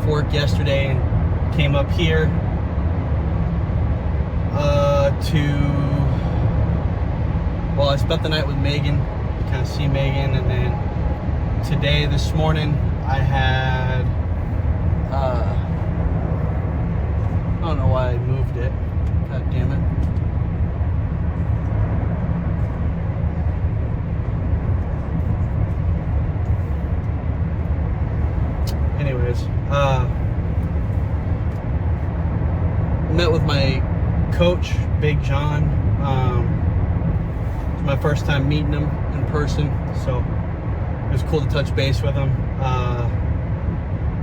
off work yesterday and came up here I spent the night with Megan, kind of see Megan, and then today, this morning, I had, I don't know why I moved it, god damn it. Anyways, met with my coach, Big John. It's my first time meeting him in person, so it was cool to touch base with him.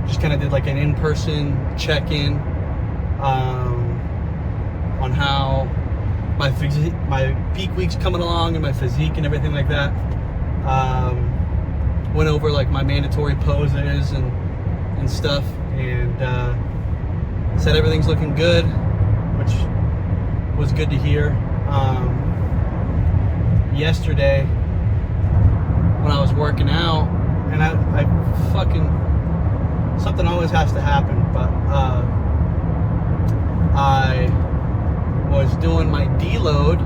Just kind of did like an in-person check-in on how my peak week's coming along and my physique and everything like that. Went over like my mandatory poses and stuff, and said everything's looking good, which was good to hear. Yesterday when I was working out, and I fucking, something always has to happen, but I was doing my deload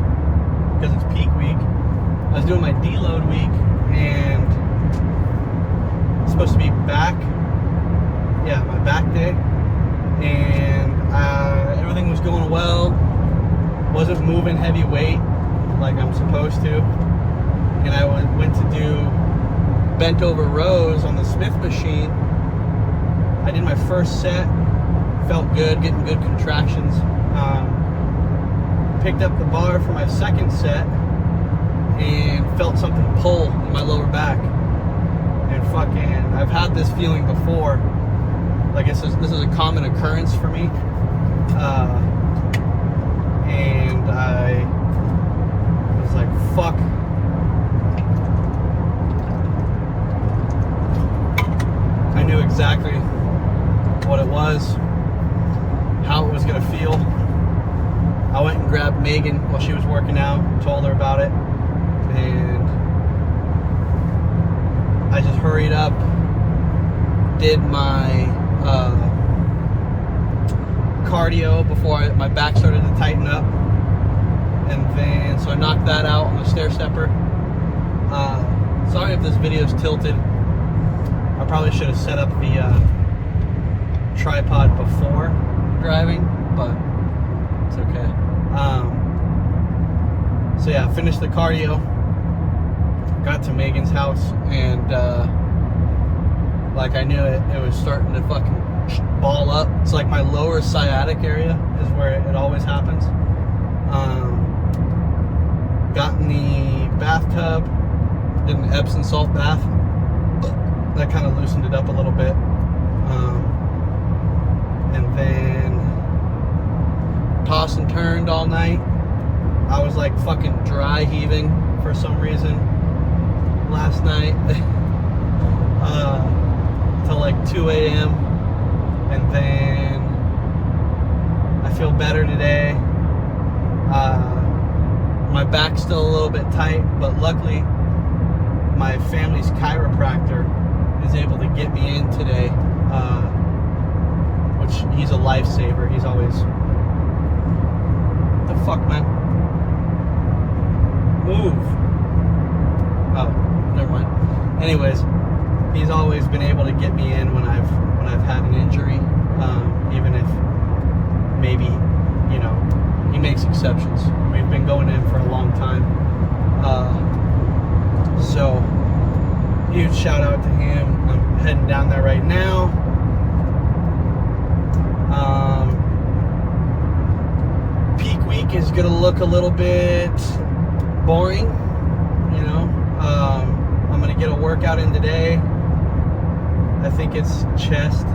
because it's peak week. I was doing my deload week, and it's supposed to be back, my back day, and everything was going well. Wasn't moving heavy weight like I'm supposed to, and I went to do bent over rows on the Smith machine. I did my first set, felt good, getting good contractions. Picked up the bar for my second set and felt something pull in my lower back, and fucking, I've had this feeling before. Like this is a common occurrence for me, and I was like, fuck. I knew exactly what it was, how it was gonna feel. I went and grabbed Megan while she was working out, told her about it, and I just hurried up, did my cardio before my back started to tighten up, and then so I knocked that out on the stair stepper. Sorry if this video's tilted. I probably should have set up the tripod before driving, but it's okay. So yeah, finished the cardio, got to Megan's house, and like I knew it was starting to fucking ball up. It's like my lower sciatic area is where it always happens. Got in the bathtub, did an Epsom salt bath. That kind of loosened it up a little bit. And then tossed and turned all night. I was like fucking dry heaving for some reason last night till like 2 a.m. and then I feel better today. My back's still a little bit tight, but luckily my family's chiropractor is able to get me in today, which he's a lifesaver. He's always, what the fuck, man? Move. Oh, never mind. Anyways, he's always been able to get me in when I've had an injury, even if maybe, you know, he makes exceptions. We've been going in for a long time, so huge shout out to him. I'm heading down there right now. Peak week is gonna look a little bit boring, you know. I'm gonna get a workout in today. I think it's chest.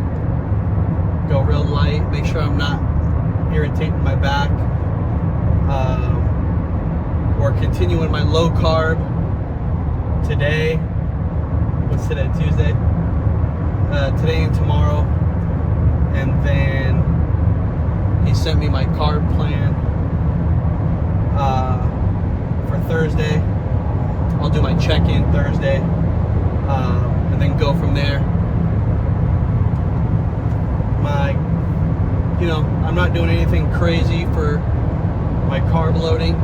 Go real light, make sure I'm not irritating my back. We're continuing my low carb today. What's today? Tuesday? Today and tomorrow. And then he sent me my carb plan for Thursday. I'll do my check-in Thursday, and then go from there. I'm not doing anything crazy for my carb loading.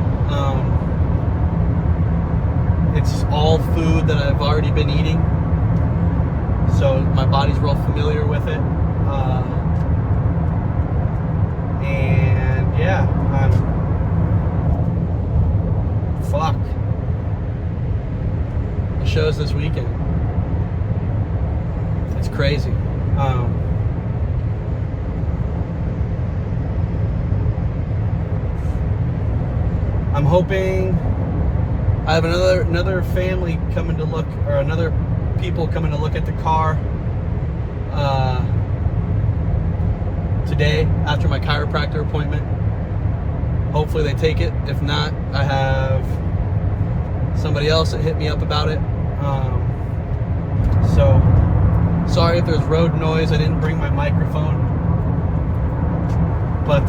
It's all food that I've already been eating, so my body's real familiar with it. And yeah, fuck. The show's this weekend. It's crazy. I'm hoping I have another family coming to look, or another people coming to look at the car today after my chiropractor appointment. Hopefully they take it. If not, I have somebody else that hit me up about it. So sorry if there's road noise. I didn't bring my microphone, but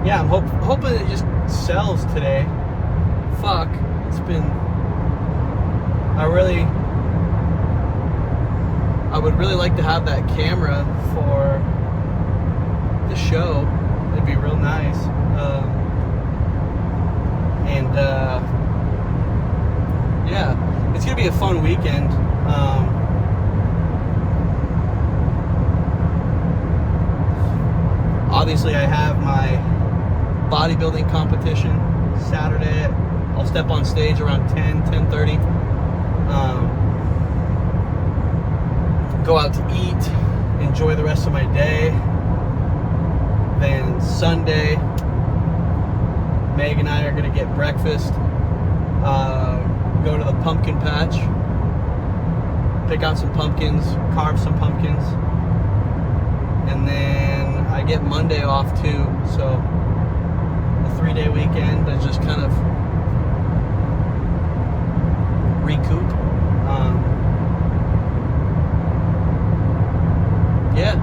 yeah, I'm hoping it just sells today. Fuck, it's been. I would really like to have that camera for the show. It'd be real nice. Yeah, it's gonna be a fun weekend. Obviously, I have my bodybuilding competition Saturday. I'll step on stage around 10:30. Go out to eat, enjoy the rest of my day. Then Sunday, Meg and I are gonna get breakfast, go to the pumpkin patch, pick out some pumpkins, carve some pumpkins, and then I get Monday off too, so a 3-day weekend to just kind of recoup. Yeah,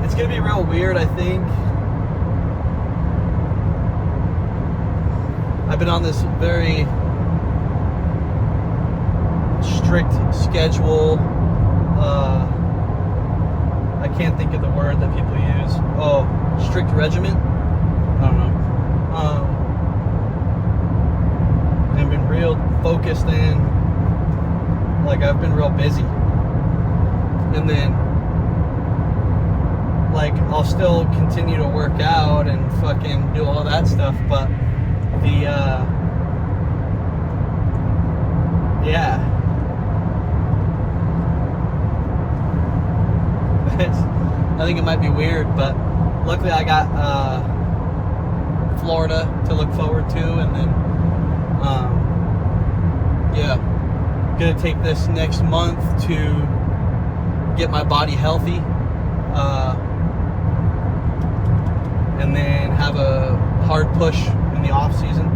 it's gonna be real weird. I think I've been on this very strict schedule. I can't think of the word that people use. Oh, strict regimen? I don't know. I've been real focused in, like I've been real busy. And then, like, I'll still continue to work out and fucking do all that stuff, but yeah. I think it might be weird, but luckily I got Florida to look forward to, and then yeah, gonna take this next month to get my body healthy, and then have a hard push in the off season.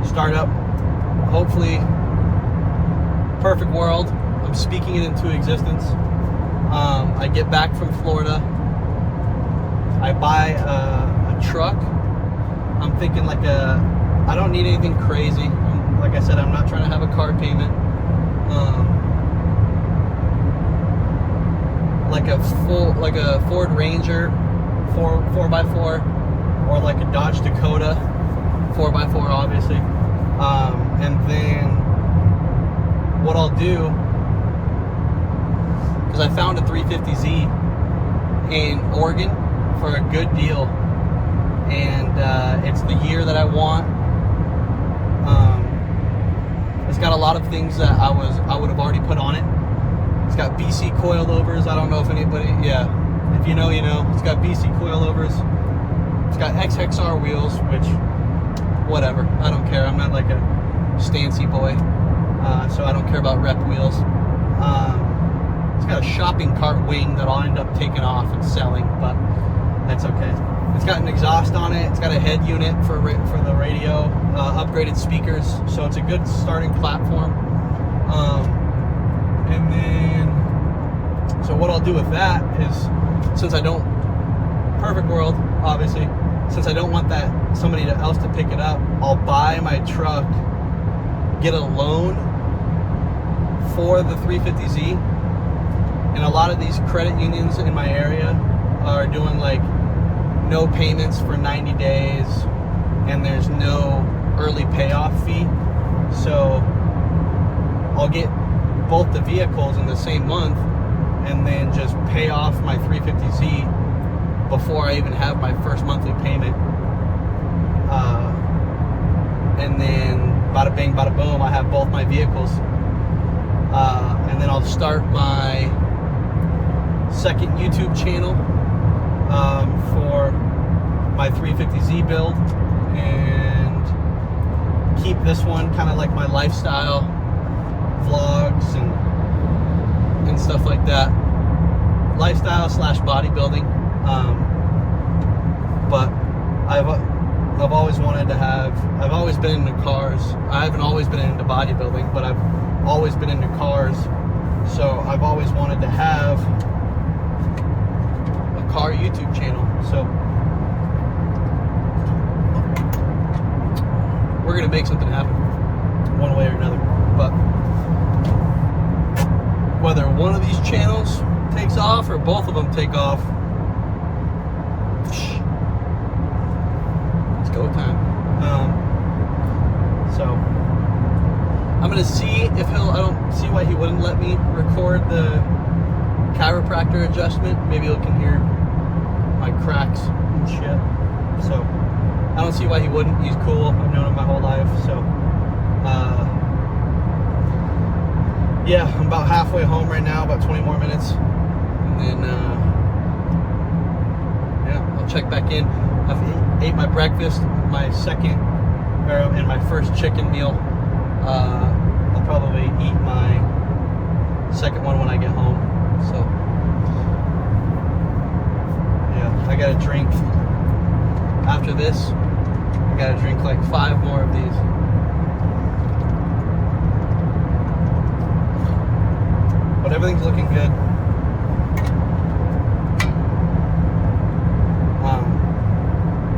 Start up, hopefully, perfect world. I'm speaking it into existence. I get back from Florida. I buy a truck. I'm thinking like I don't need anything crazy. Like I said, I'm not trying to have a car payment. Like a Ford Ranger 4x4, or like a Dodge Dakota 4x4, obviously. And then what I'll do, because I found a 350Z in Oregon for a good deal, and it's the year that I want. It's got a lot of things that I would have already put on it. It's got BC coilovers. I don't know if anybody, if you know, you know. It's got BC coilovers. It's got XXR wheels, which, whatever. I don't care. I'm not like a Stancy boy, so I don't care about rep wheels. It's got a shopping cart wing that I'll end up taking off and selling, but that's okay. It's got an exhaust on it. It's got a head unit for the radio, upgraded speakers, so it's a good starting platform. And then, so what I'll do with that is, since I don't, perfect world, obviously, since I don't want somebody else to pick it up, I'll buy my truck get a loan for the 350Z. And a lot of these credit unions in my area are doing like no payments for 90 days and there's no early payoff fee. So I'll get both the vehicles in the same month and then just pay off my 350Z before I even have my first monthly payment. And then bada bing, bada boom, I have both my vehicles. And then I'll start my second YouTube channel for my 350Z build and keep this one kind of like my lifestyle vlogs and stuff like that. Lifestyle / bodybuilding. But I've always wanted to have, I've always been into cars. I haven't always been into bodybuilding, but I've always been into cars. So I've always wanted to have a car YouTube channel. So we're gonna make something happen one way or another. But whether one of these channels takes off or both of them take off, it's go time. So I'm gonna see if I don't see why he wouldn't let me record the chiropractor adjustment. Maybe you can hear my cracks and shit. So I don't see why he wouldn't. He's cool. I've known him my whole life. So yeah, I'm about halfway home right now, about 20 more minutes. And then yeah, I'll check back in. I've ate my breakfast, my second, and my first chicken meal. I'll probably eat my second one when I get home. So yeah, I gotta drink after this. I gotta drink like 5 more of these. But everything's looking good.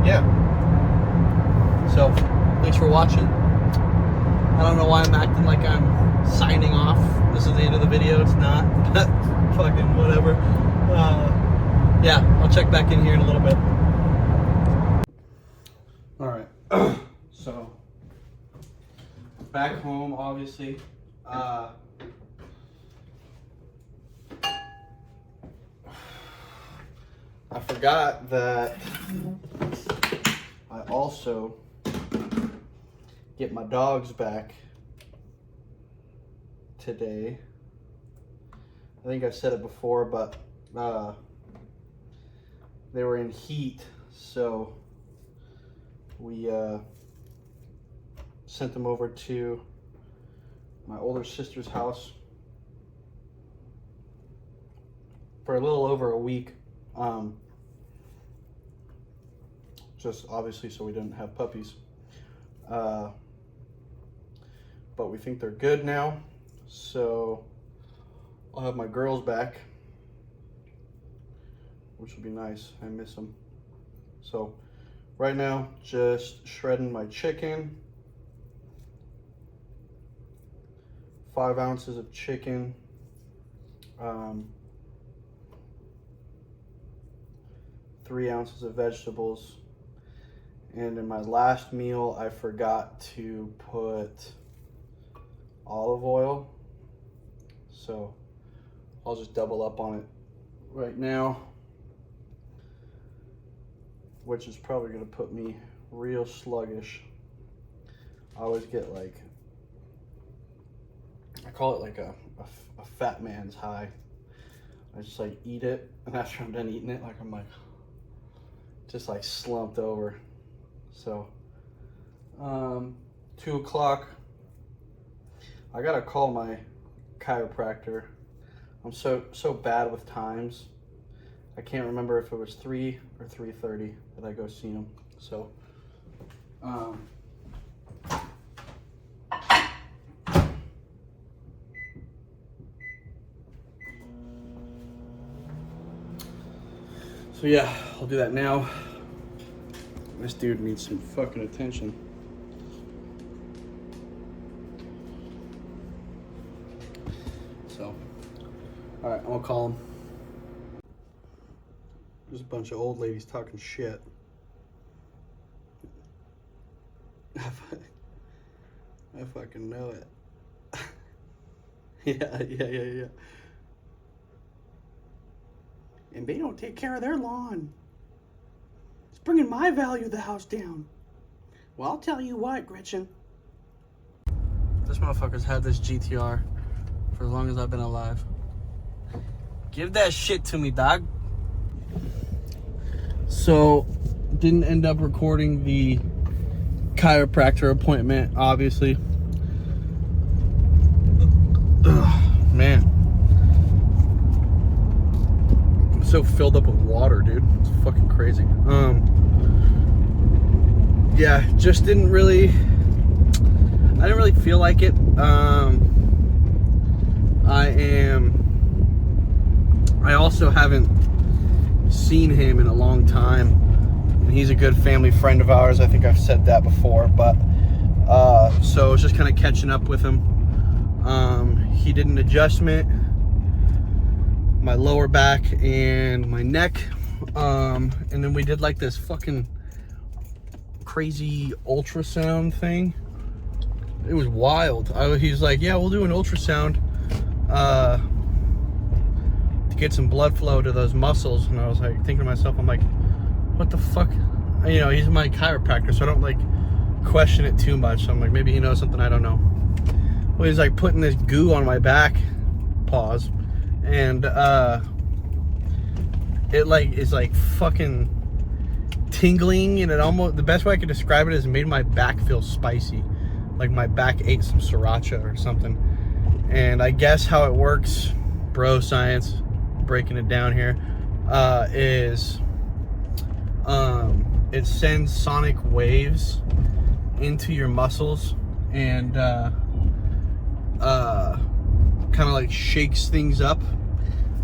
Yeah. So, thanks for watching. I don't know why I'm acting like I'm signing off. This is the end of the video. It's not. But fucking whatever. Yeah, I'll check back in here in a little bit. Alright. So, back home, obviously. I forgot that I also get my dogs back today. I think I've said it before, but they were in heat, so we sent them over to my older sister's house for a little over a week. Just obviously so we didn't have puppies. But we think they're good now, so I'll have my girls back, which will be nice. I miss them. So right now, just shredding my chicken. 5 ounces of chicken. 3 ounces of vegetables. And in my last meal, I forgot to put olive oil. So I'll just double up on it right now, which is probably gonna put me real sluggish. I always get like, I call it like a fat man's high. I just like eat it, and after I'm done eating it, like I'm like, just like slumped over. So 2 o'clock, I gotta call my chiropractor. I'm so bad with times. I can't remember if it was 3 or 3:30 that I go see him. So so yeah, I'll do that now. This dude needs some fucking attention. I'll call him. There's a bunch of old ladies talking shit. I fucking know it. Yeah. And they don't take care of their lawn. It's bringing my value of the house down. Well, I'll tell you what, Gretchen. This motherfucker's had this GTR for as long as I've been alive. Give that shit to me, dog. So, didn't end up recording the chiropractor appointment, obviously. Ugh, man. I'm so filled up with water, dude. It's fucking crazy. Yeah, just I didn't really feel like it. I also haven't seen him in a long time, and he's a good family friend of ours. I think I've said that before, but so I was just kind of catching up with him. He did an adjustment, my lower back and my neck, and then we did like this fucking crazy ultrasound thing. It was wild. He's like, yeah, we'll do an ultrasound to get some blood flow to those muscles. And I was like thinking to myself, I'm like, what the fuck? You know, he's my chiropractor, so I don't like question it too much. So I'm like, maybe he knows something I don't know. Well, he's like putting this goo on my back, pause, and it like is like fucking tingling, and it almost, the best way I could describe it is it made my back feel spicy, like my back ate some sriracha or something. And I guess how it works, bro science, breaking it down here, is it sends sonic waves into your muscles and kind of like shakes things up,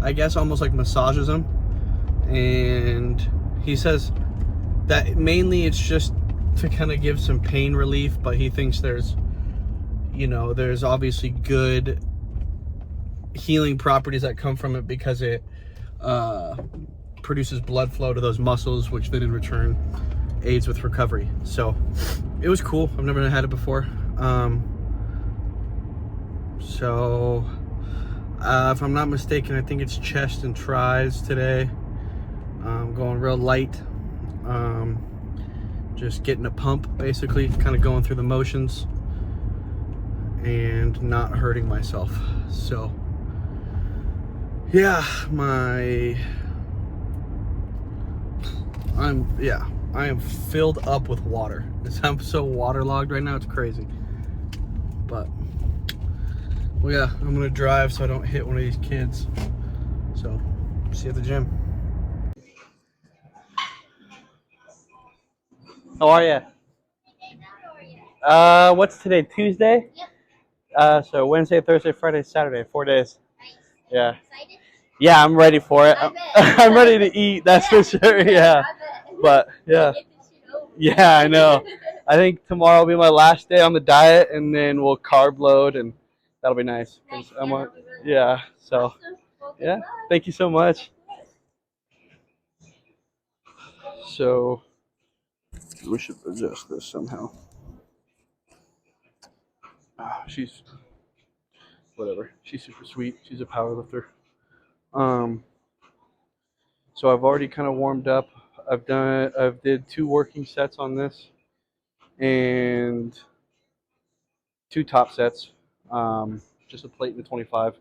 I guess, almost like massages them. And he says that mainly it's just to kind of give some pain relief, but he thinks there's obviously good healing properties that come from it because it produces blood flow to those muscles, which then in return aids with recovery. So it was cool. I've never had it before. So if I'm not mistaken, I think it's chest and tris today. Going real light, just getting a pump, basically, kind of going through the motions and not hurting myself. So yeah, I am filled up with water. I'm so waterlogged right now, it's crazy. But well, yeah, I'm gonna drive so I don't hit one of these kids. So see you at the gym. How are you? What's today? Tuesday? Yep. So Wednesday, Thursday, Friday, Saturday, 4 days. Yeah. Excited? Yeah, I'm ready for it. I'm ready to eat, that's for sure. Yeah. But yeah. Yeah, I know. I think tomorrow will be my last day on the diet, and then we'll carb load, and that'll be nice. Yeah. So yeah. Thank you so much. So we should adjust this somehow. She's whatever. She's super sweet. She's a power lifter. So I've already kind of warmed up. I've did 2 working sets on this and 2 top sets. Just a plate and a 25.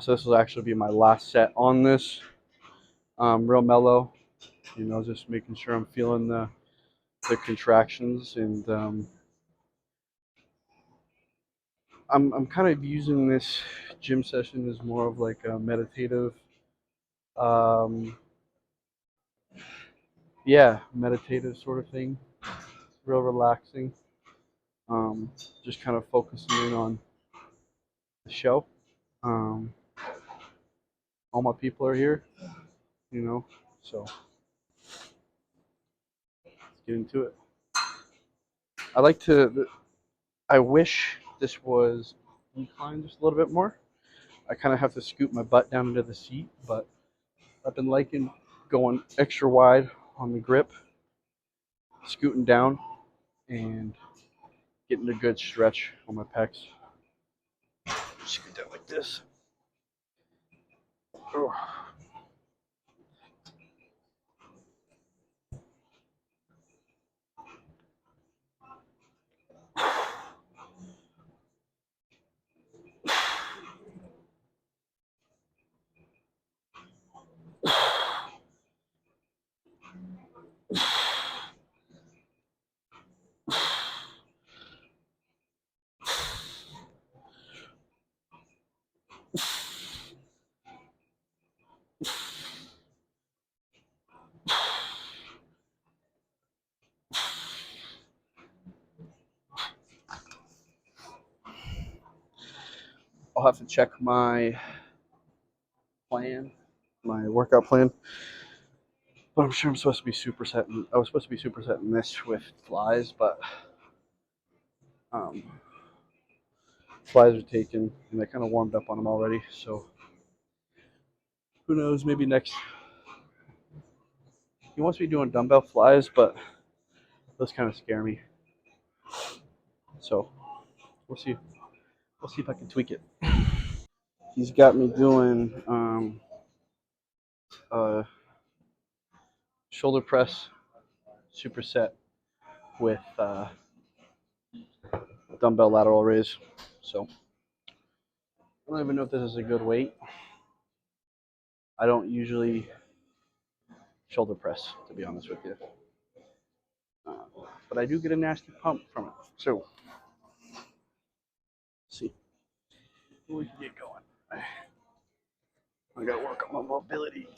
So this will actually be my last set on this. Real mellow, just making sure I'm feeling the contractions, and I'm kind of using this gym session as more of like a meditative, meditative sort of thing. Real relaxing. Just kind of focusing in on the show. All my people are here, so let's get into it. I wish this was inclined just a little bit more, I kind of have to scoot my butt down into the seat, but I've been liking going extra wide on the grip, scooting down, and getting a good stretch on my pecs. Scoot down like this. Oh. I'll have to check my plan, my workout plan. But I'm sure I'm supposed to be supersetting. I was supposed to be supersetting this with flies, but um, flies are taken, and I kind of warmed up on them already. So who knows? Maybe next. He wants me doing dumbbell flies, but those kind of scare me. So we'll see. We'll see if I can tweak it. He's got me doing shoulder press superset with dumbbell lateral raise. So I don't even know if this is a good weight. I don't usually shoulder press, to be honest with you. But I do get a nasty pump from it. So, let's see what we can get going. I got to work on my mobility.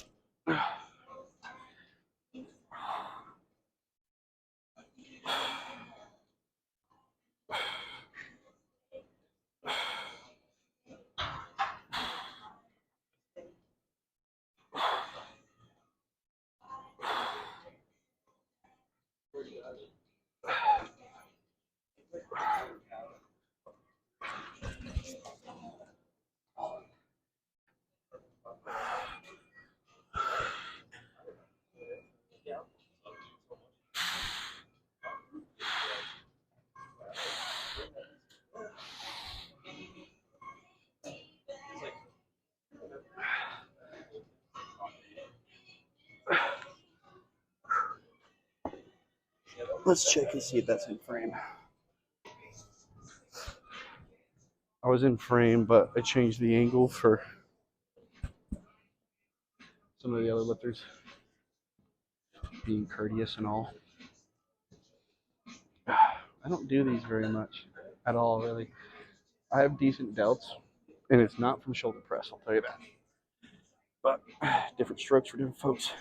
Let's check and see if that's in frame. I was in frame, but I changed the angle for some of the other lifters, being courteous and all. I don't do these very much at all, really. I have decent delts, and it's not from shoulder press, I'll tell you that. But different strokes for different folks.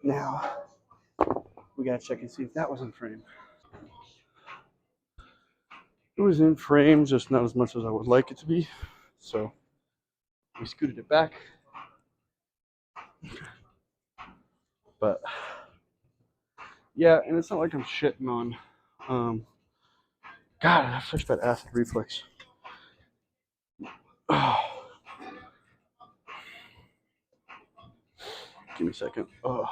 Now, we gotta check and see if that was in frame. It was in frame, just not as much as I would like it to be. So we scooted it back. But yeah, and it's not like I'm shitting on. God, I have such bad acid reflux. Oh. Give me a second. Oh.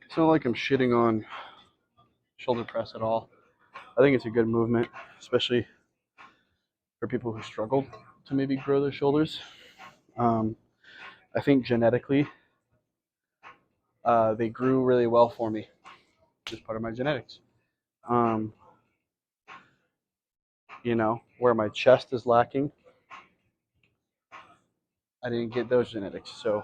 It's not like I'm shitting on shoulder press at all. I think it's a good movement, especially for people who struggle to maybe grow their shoulders. I think genetically, they grew really well for me. Just part of my genetics. Um, you know, where my chest is lacking, I didn't get those genetics, so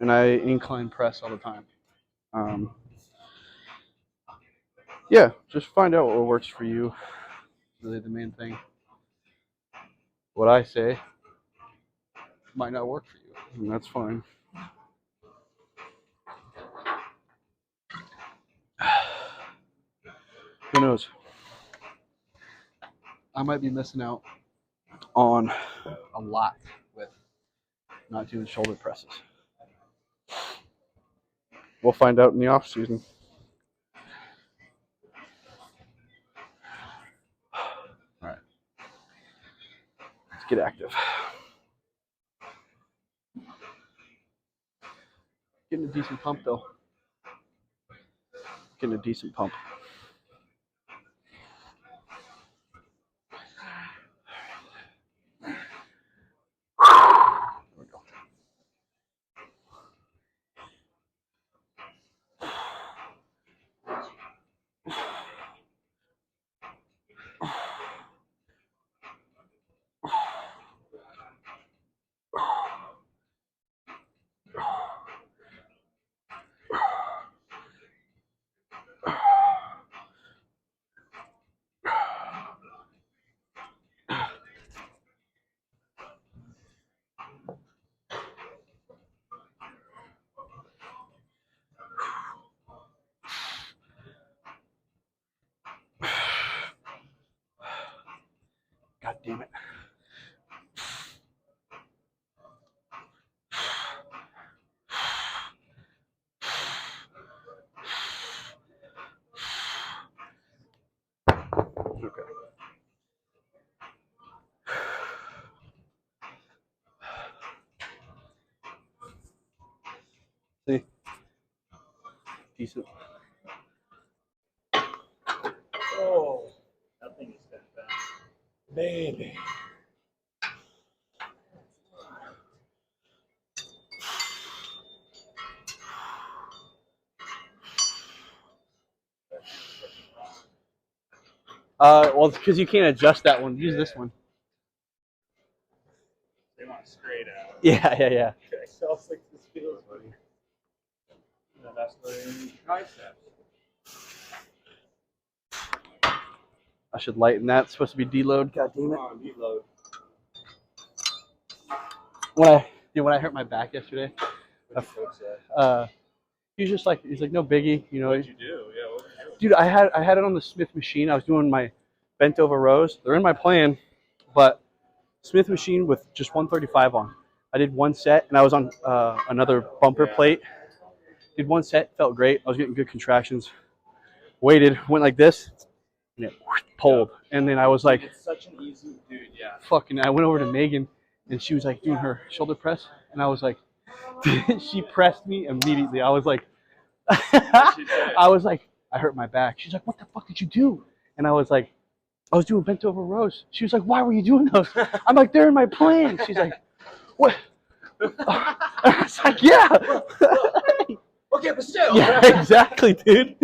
and I incline press all the time. Um, yeah, just find out what works for you. Really, the main thing. What I say might not work for you, and that's fine. Who knows? I might be missing out on a lot with not doing shoulder presses. We'll find out in the off season. All right, let's get active. Getting a decent pump though. Getting a decent pump. There we go. God damn it. Okay. See? Decent. Oh, that thing is that fast. Baby. Well, it's because you can't adjust that one. Use this one. They want straight out. Yeah. Okay, so it's like this feels funny. No, that's the triceps. I should lighten that. It's supposed to be deload. God damn it. Deload. When I hurt my back yesterday, What'd your coach say? he's like no biggie. What'd you do? Yeah, what would you do? Dude, I had it on the Smith machine. I was doing my bent over rows. They're in my plan, but Smith machine with just 135 on. I did one set, and I was on another bumper plate. Did one set, felt great. I was getting good contractions. Waited, went like this, and it pulled. And then I was like, It's such an easy dude, yeah. fucking, I went over to Megan, and she was like doing her shoulder press, and I was like, she pressed me immediately. I was like, I hurt my back. She's like, what the fuck did you do? And I was like, I was doing bent over rows. She was like, why were you doing those? I'm like, they're in my plan. She's like, what? I was like, yeah. Okay, but still. Yeah, exactly, dude.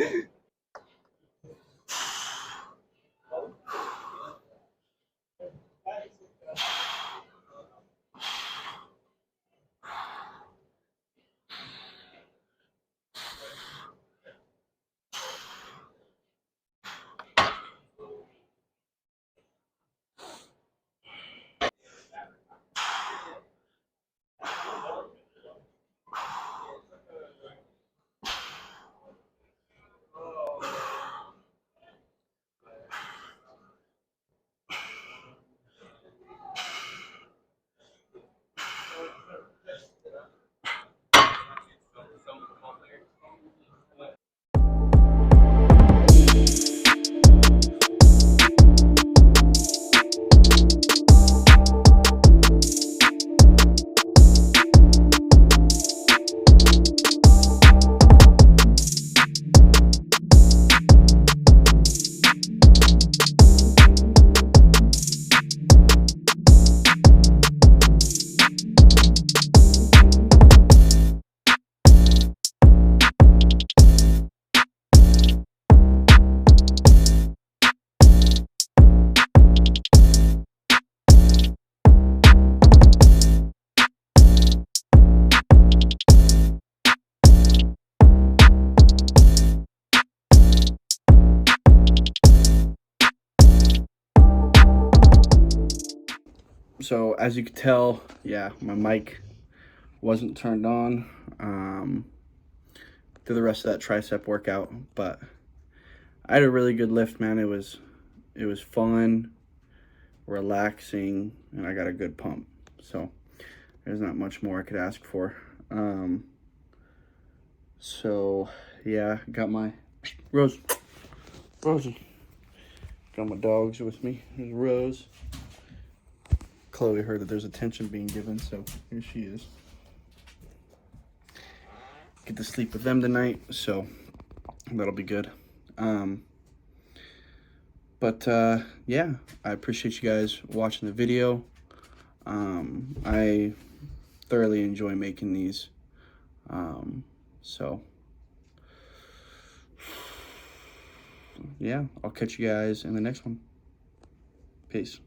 So as you can tell, yeah, my mic wasn't turned on through the rest of that tricep workout, but I had a really good lift, man. It was fun, relaxing, and I got a good pump. So there's not much more I could ask for. So yeah, got my Rose. Got my dogs with me. There's Rose. Chloe heard that there's attention being given, so here she is. Get to sleep with them tonight, so that'll be good. Yeah, I appreciate you guys watching the video. I thoroughly enjoy making these. So yeah, I'll catch you guys in the next one. Peace.